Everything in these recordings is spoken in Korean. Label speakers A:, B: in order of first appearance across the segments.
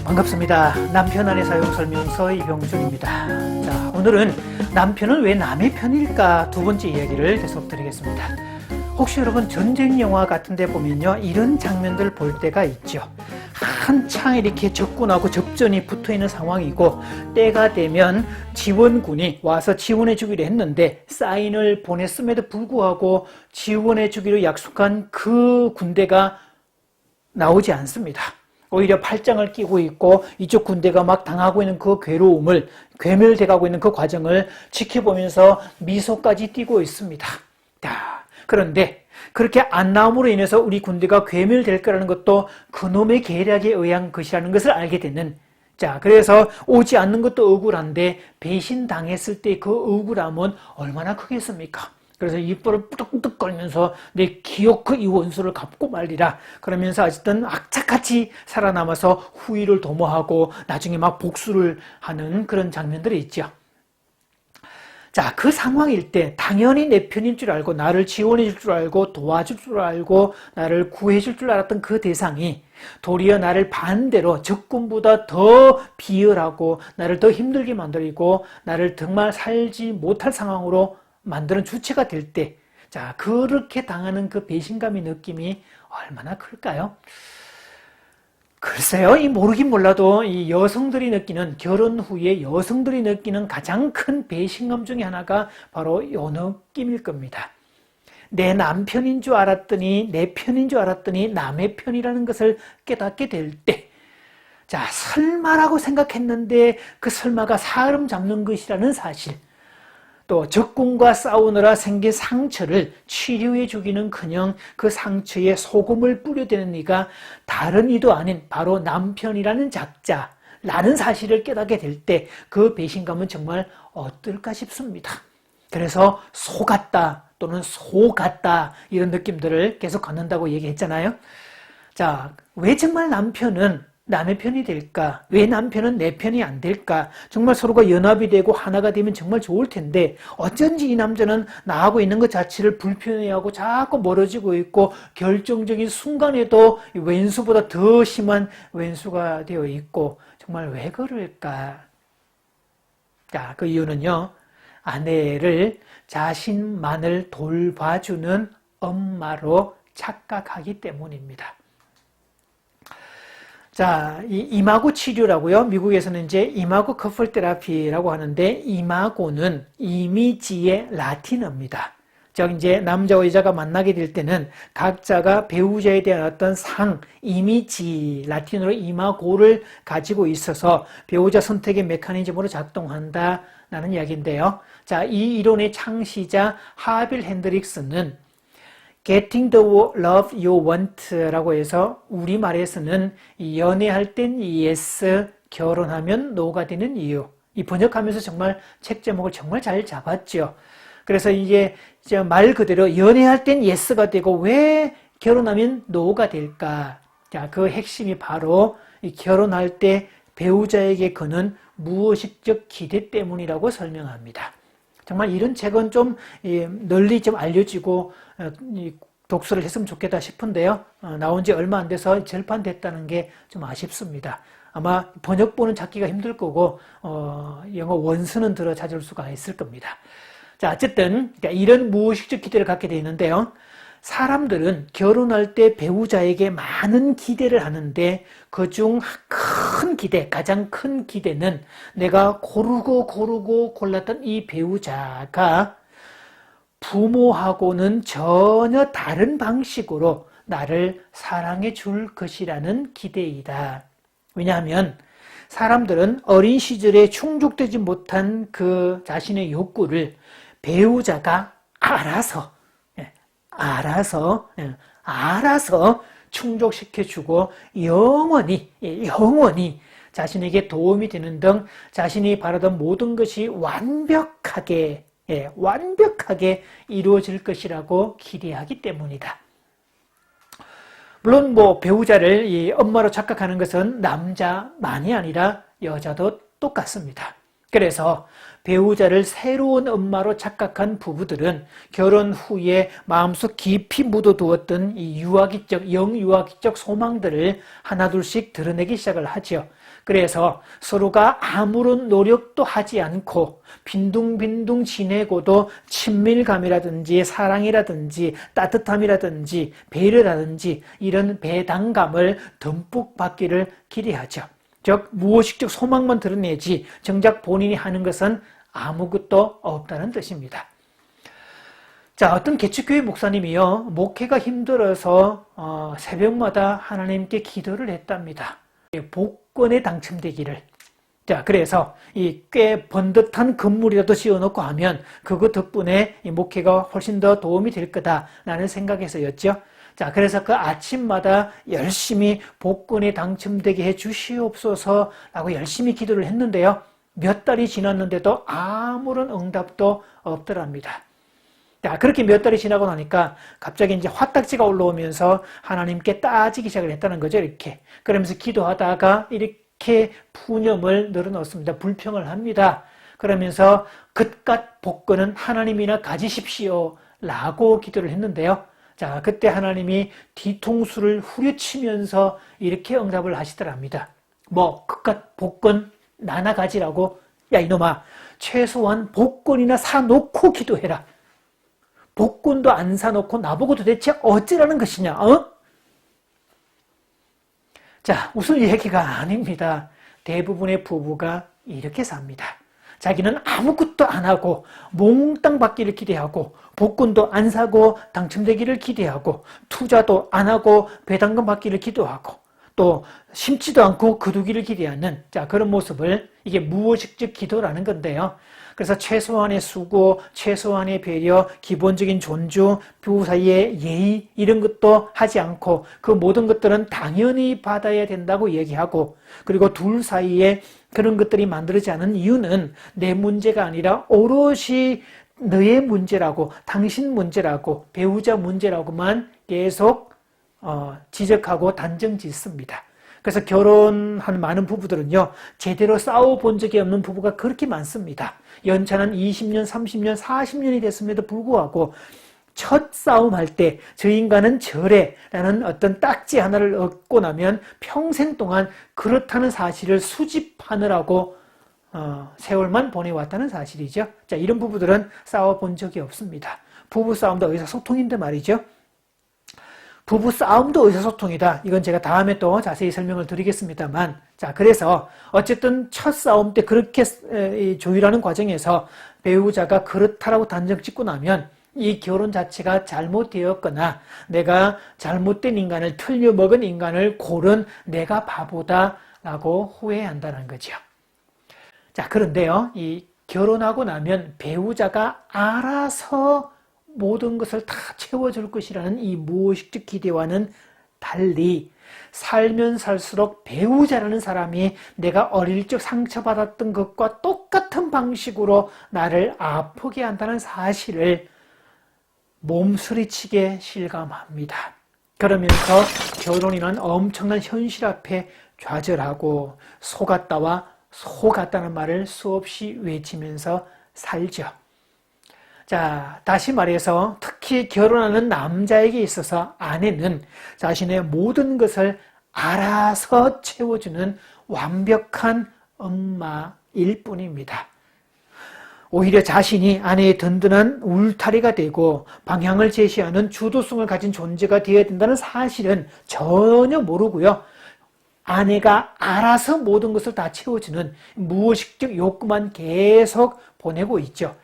A: 반갑습니다. 남편 아내 사용 설명서 이병준입니다. 자, 오늘은 남편은 왜 남의 편일까 두 번째 이야기를 계속 드리겠습니다. 혹시 여러분 전쟁 영화 같은 데 보면요, 이런 장면들 볼 때가 있죠. 한창 이렇게 적군하고 접전이 붙어있는 상황이고, 때가 되면 지원군이 와서 지원해 주기로 했는데 사인을 보냈음에도 불구하고 지원해 주기로 약속한 그 군대가 나오지 않습니다. 오히려 팔짱을 끼고 있고 이쪽 군대가 막 당하고 있는 그 괴로움을, 괴멸돼가고 있는 그 과정을 지켜보면서 미소까지 띠고 있습니다. 자, 그런데 그렇게 안 나옴으로 인해서 우리 군대가 괴멸될 거라는 것도 그놈의 계략에 의한 것이라는 것을 알게 되는, 자, 그래서 오지 않는 것도 억울한데 배신당했을 때 그 억울함은 얼마나 크겠습니까? 그래서 입벌을 뿌덕뿌덕 걸면서 내 기어코 이 원수를 갚고 말리라 그러면서 어쨌든 악착같이 살아남아서 후위를 도모하고 나중에 막 복수를 하는 그런 장면들이 있죠. 자, 그 상황일 때 당연히 내 편인 줄 알고 나를 지원해 줄 줄 알고 도와줄 줄 알고 나를 구해 줄 줄 알았던 그 대상이 도리어 나를 반대로 적군보다 더 비열하고 나를 더 힘들게 만들고 나를 정말 살지 못할 상황으로 만드는 주체가 될 때, 자, 그렇게 당하는 그 배신감의 느낌이 얼마나 클까요? 글쎄요, 이 모르긴 몰라도 이 여성들이 느끼는, 결혼 후에 여성들이 느끼는 가장 큰 배신감 중에 하나가 바로 이 느낌일 겁니다. 내 남편인 줄 알았더니, 내 편인 줄 알았더니 남의 편이라는 것을 깨닫게 될 때, 자, 설마라고 생각했는데 그 설마가 사람 잡는 것이라는 사실, 또 적군과 싸우느라 생긴 상처를 치료해 주기는커녕 그 상처에 소금을 뿌려대는 네가 다른 이도 아닌 바로 남편이라는 작자라는 사실을 깨닫게 될 때 그 배신감은 정말 어떨까 싶습니다. 그래서 속았다 또는 속았다 이런 느낌들을 계속 갖는다고 얘기했잖아요. 자, 왜 정말 남편은 남의 편이 될까? 왜 남편은 내 편이 안 될까? 정말 서로가 연합이 되고 하나가 되면 정말 좋을 텐데 어쩐지 이 남자는 나하고 있는 것 자체를 불편해하고 자꾸 멀어지고 있고 결정적인 순간에도 왼수보다 더 심한 왼수가 되어 있고 정말 왜 그럴까? 자, 그 이유는요, 아내를 자신만을 돌봐주는 엄마로 착각하기 때문입니다. 자, 이 이마고 치료라고요. 미국에서는 이제 이마고 커플 테라피라고 하는데, 이마고는 이미지의 라틴어입니다. 즉 이제 남자와 여자가 만나게 될 때는 각자가 배우자에 대한 어떤 이미지, 라틴어로 이마고를 가지고 있어서 배우자 선택의 메커니즘으로 작동한다라는 이야기인데요. 자, 이 이론의 창시자 하빌 핸드릭스는 Getting the love you want라고 해서 우리말에서는 연애할 땐 yes, 결혼하면 no가 되는 이유, 이 번역하면서 정말 책 제목을 정말 잘 잡았죠. 그래서 이게 말 그대로 연애할 땐 yes가 되고 왜 결혼하면 no가 될까? 자, 그 핵심이 바로 이 결혼할 때 배우자에게 거는 무의식적 기대 때문이라고 설명합니다. 정말 이런 책은 좀 널리 좀 알려지고 독서를 했으면 좋겠다 싶은데요. 나온 지 얼마 안 돼서 절판됐다는 게 좀 아쉽습니다. 아마 번역본은 찾기가 힘들 거고 영어 원서는 들어 찾을 수가 있을 겁니다. 자, 어쨌든 이런 무의식적 기대를 갖게 되어 있는데요. 사람들은 결혼할 때 배우자에게 많은 기대를 하는데 그중 큰 기대, 가장 큰 기대는 내가 고르고 골랐던 이 배우자가 부모하고는 전혀 다른 방식으로 나를 사랑해 줄 것이라는 기대이다. 왜냐하면 사람들은 어린 시절에 충족되지 못한 그 자신의 욕구를 배우자가 알아서 충족시켜주고 영원히 자신에게 도움이 되는 등 자신이 바라던 모든 것이 완벽하게 이루어질 것이라고 기대하기 때문이다. 물론 배우자를 이 엄마로 착각하는 것은 남자만이 아니라 여자도 똑같습니다. 그래서 배우자를 새로운 엄마로 착각한 부부들은 결혼 후에 마음속 깊이 묻어두었던 이 유아기적, 영유아기적 소망들을 하나둘씩 드러내기 시작을 하죠. 그래서 서로가 아무런 노력도 하지 않고 빈둥빈둥 지내고도 친밀감이라든지 사랑이라든지 따뜻함이라든지 배려라든지 이런 배당감을 듬뿍 받기를 기대하죠. 즉 무의식적 소망만 드러내지 정작 본인이 하는 것은 아무것도 없다는 뜻입니다. 자, 어떤 개척교회 목사님이요, 목회가 힘들어서 새벽마다 하나님께 기도를 했답니다. 복권에 당첨되기를. 자, 그래서 이 꽤 번듯한 건물이라도 지어놓고 하면 그거 덕분에 이 목회가 훨씬 더 도움이 될 거다라는 생각에서였죠. 자, 그래서 그 아침마다 열심히 복권에 당첨되게 해 주시옵소서라고 열심히 기도를 했는데요. 몇 달이 지났는데도 아무런 응답도 없더랍니다. 자, 그렇게 몇 달이 지나고 나니까 갑자기 이제 화딱지가 올라오면서 하나님께 따지기 시작을 했다는 거죠, 이렇게. 그러면서 기도하다가 이렇게 푸념을 늘어놓습니다. 불평을 합니다. 그러면서 그깟 복권은 하나님이나 가지십시오 라고 기도를 했는데요. 자, 그때 하나님이 뒤통수를 후려치면서 이렇게 응답을 하시더랍니다. 뭐 그깟 복권 나나 가지라고? 야, 이놈아, 최소한 복권이나 사놓고 기도해라. 복권도 안 사놓고 나보고 도대체 어찌라는 것이냐? 자, 웃을 얘기가 아닙니다. 대부분의 부부가 이렇게 삽니다. 자기는 아무것도 안 하고 몽땅 받기를 기대하고 복권도 안 사고 당첨되기를 기대하고 투자도 안 하고 배당금 받기를 기도하고 또 심지도 않고 거두기를 기대하는, 자, 그런 모습을, 이게 무의식적 기도라는 건데요. 그래서 최소한의 수고, 최소한의 배려, 기본적인 존중, 부부 사이의 예의 이런 것도 하지 않고 그 모든 것들은 당연히 받아야 된다고 얘기하고, 그리고 둘 사이에 그런 것들이 만들어지지 않은 이유는 내 문제가 아니라 오롯이 너의 문제라고, 당신 문제라고, 배우자 문제라고만 계속 지적하고 단정 짓습니다. 그래서 결혼한 많은 부부들은요, 제대로 싸워본 적이 없는 부부가 그렇게 많습니다. 연차는 20년, 30년, 40년이 됐음에도 불구하고 첫 싸움할 때 저 인간은 저래 라는 어떤 딱지 하나를 얻고 나면 평생 동안 그렇다는 사실을 수집하느라고 세월만 보내왔다는 사실이죠. 자, 이런 부부들은 싸워본 적이 없습니다. 부부 싸움도 의사소통인데 말이죠. 부부 싸움도 의사소통이다. 이건 제가 다음에 또 자세히 설명을 드리겠습니다만, 자, 그래서 어쨌든 첫 싸움 때 그렇게 조율하는 과정에서 배우자가 그렇다라고 단정 짓고 나면 이 결혼 자체가 잘못되었거나 내가 잘못된 인간을, 틀려먹은 인간을 고른 내가 바보다라고 후회한다는 거죠. 자, 그런데요, 이 결혼하고 나면 배우자가 알아서 모든 것을 다 채워줄 것이라는 이 무의식적 기대와는 달리 살면 살수록 배우자라는 사람이 내가 어릴 적 상처받았던 것과 똑같은 방식으로 나를 아프게 한다는 사실을 몸서리치게 실감합니다. 그러면서 결혼이란 엄청난 현실 앞에 좌절하고 속았다는 말을 수없이 외치면서 살죠. 자, 다시 말해서 특히 결혼하는 남자에게 있어서 아내는 자신의 모든 것을 알아서 채워주는 완벽한 엄마일 뿐입니다. 오히려 자신이 아내의 든든한 울타리가 되고 방향을 제시하는 주도성을 가진 존재가 되어야 된다는 사실은 전혀 모르고요. 아내가 알아서 모든 것을 다 채워주는 무의식적 욕구만 계속 보내고 있죠.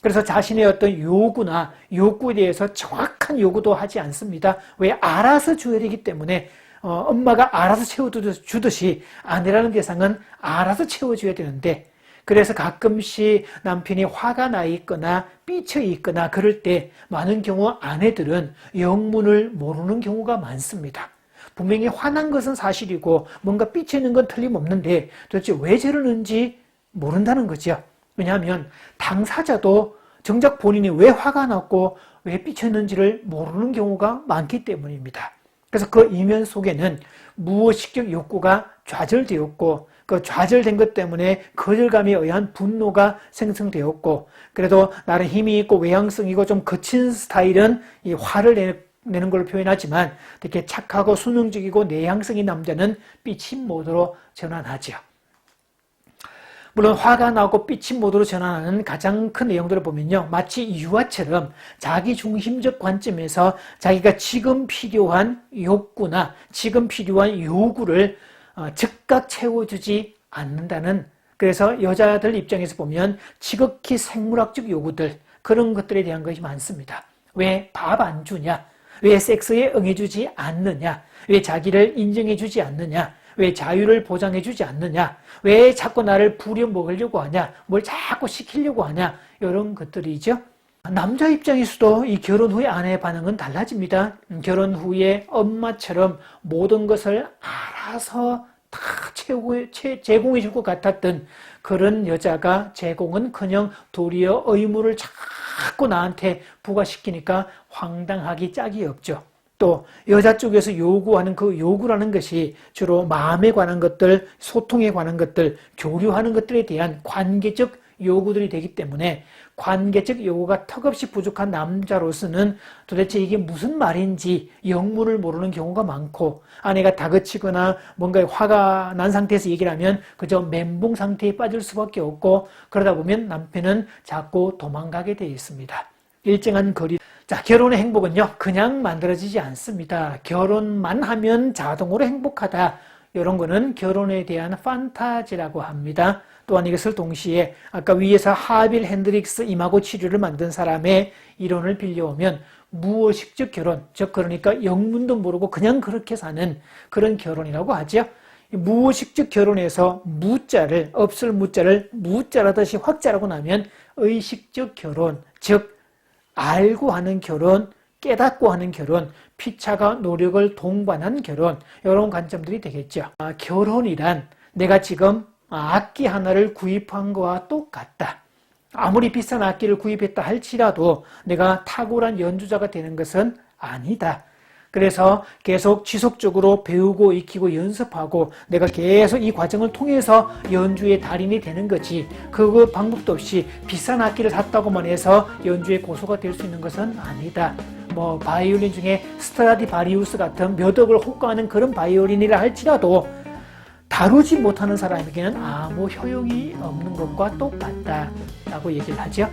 A: 그래서 자신의 어떤 요구나 욕구에 대해서 정확한 요구도 하지 않습니다. 왜? 알아서 줘야 되기 때문에 엄마가 알아서 채워주듯이 아내라는 대상은 알아서 채워줘야 되는데, 그래서 가끔씩 남편이 화가 나 있거나 삐쳐 있거나 그럴 때 많은 경우 아내들은 영문을 모르는 경우가 많습니다. 분명히 화난 것은 사실이고 뭔가 삐쳐 있는 건 틀림없는데 도대체 왜 저러는지 모른다는 거죠. 왜냐하면 당사자도 정작 본인이 왜 화가 났고 왜 삐쳤는지를 모르는 경우가 많기 때문입니다. 그래서 그 이면 속에는 무의식적 욕구가 좌절되었고 그 좌절된 것 때문에 거절감에 의한 분노가 생성되었고, 그래도 나름 힘이 있고 외향성이고 좀 거친 스타일은 이 화를 내는 걸로 표현하지만, 이렇게 착하고 수능적이고 내향성인 남자는 삐친 모드로 전환하죠. 물론 화가 나고 삐친 모드로 전환하는 가장 큰 내용들을 보면요, 마치 유아처럼 자기 중심적 관점에서 자기가 지금 필요한 욕구나 지금 필요한 요구를 즉각 채워주지 않는다는, 그래서 여자들 입장에서 보면 지극히 생물학적 요구들, 그런 것들에 대한 것이 많습니다. 왜 밥 안 주냐? 왜 섹스에 응해주지 않느냐? 왜 자기를 인정해주지 않느냐? 왜 자유를 보장해주지 않느냐? 왜 자꾸 나를 부려먹으려고 하냐? 뭘 자꾸 시키려고 하냐? 이런 것들이죠. 남자 입장에서도 이 결혼 후에 아내의 반응은 달라집니다. 결혼 후에 엄마처럼 모든 것을 알아서 다 제공해 줄 것 같았던 그런 여자가 제공은커녕 도리어 의무를 자꾸 나한테 부과시키니까 황당하기 짝이 없죠. 또 여자 쪽에서 요구하는 그 요구라는 것이 주로 마음에 관한 것들, 소통에 관한 것들, 교류하는 것들에 대한 관계적 요구들이 되기 때문에 관계적 요구가 턱없이 부족한 남자로서는 도대체 이게 무슨 말인지 영문을 모르는 경우가 많고, 아내가 다그치거나 뭔가 화가 난 상태에서 얘기를 하면 그저 멘붕 상태에 빠질 수밖에 없고, 그러다 보면 남편은 자꾸 도망가게 되어 있습니다. 일정한 거리. 자, 결혼의 행복은요, 그냥 만들어지지 않습니다. 결혼만 하면 자동으로 행복하다. 이런 거는 결혼에 대한 판타지라고 합니다. 또한 이것을 동시에 아까 위에서 하빌 핸드릭스 이마고 치료를 만든 사람의 이론을 빌려오면 무의식적 결혼, 즉 그러니까 영문도 모르고 그냥 그렇게 사는 그런 결혼이라고 하죠. 무의식적 결혼에서 무자를, 없을 무자를 무자라듯이 확자라고 나면 의식적 결혼, 즉 알고 하는 결혼, 깨닫고 하는 결혼, 피차가 노력을 동반한 결혼, 이런 관점들이 되겠죠. 결혼이란 내가 지금 악기 하나를 구입한 거와 똑같다. 아무리 비싼 악기를 구입했다 할지라도 내가 탁월한 연주자가 되는 것은 아니다. 그래서 계속 지속적으로 배우고 익히고 연습하고 내가 계속 이 과정을 통해서 연주의 달인이 되는 거지, 그 방법도 없이 비싼 악기를 샀다고만 해서 연주의 고수가 될 수 있는 것은 아니다. 뭐 바이올린 중에 스트라디바리우스 같은 몇 억을 호가하는 그런 바이올린이라 할지라도 다루지 못하는 사람에게는 아무 효용이 없는 것과 똑같다 라고 얘기를 하죠.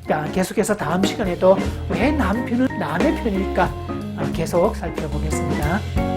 A: 자, 계속해서 다음 시간에도 왜 남편은 남의 편일까 계속 살펴보겠습니다.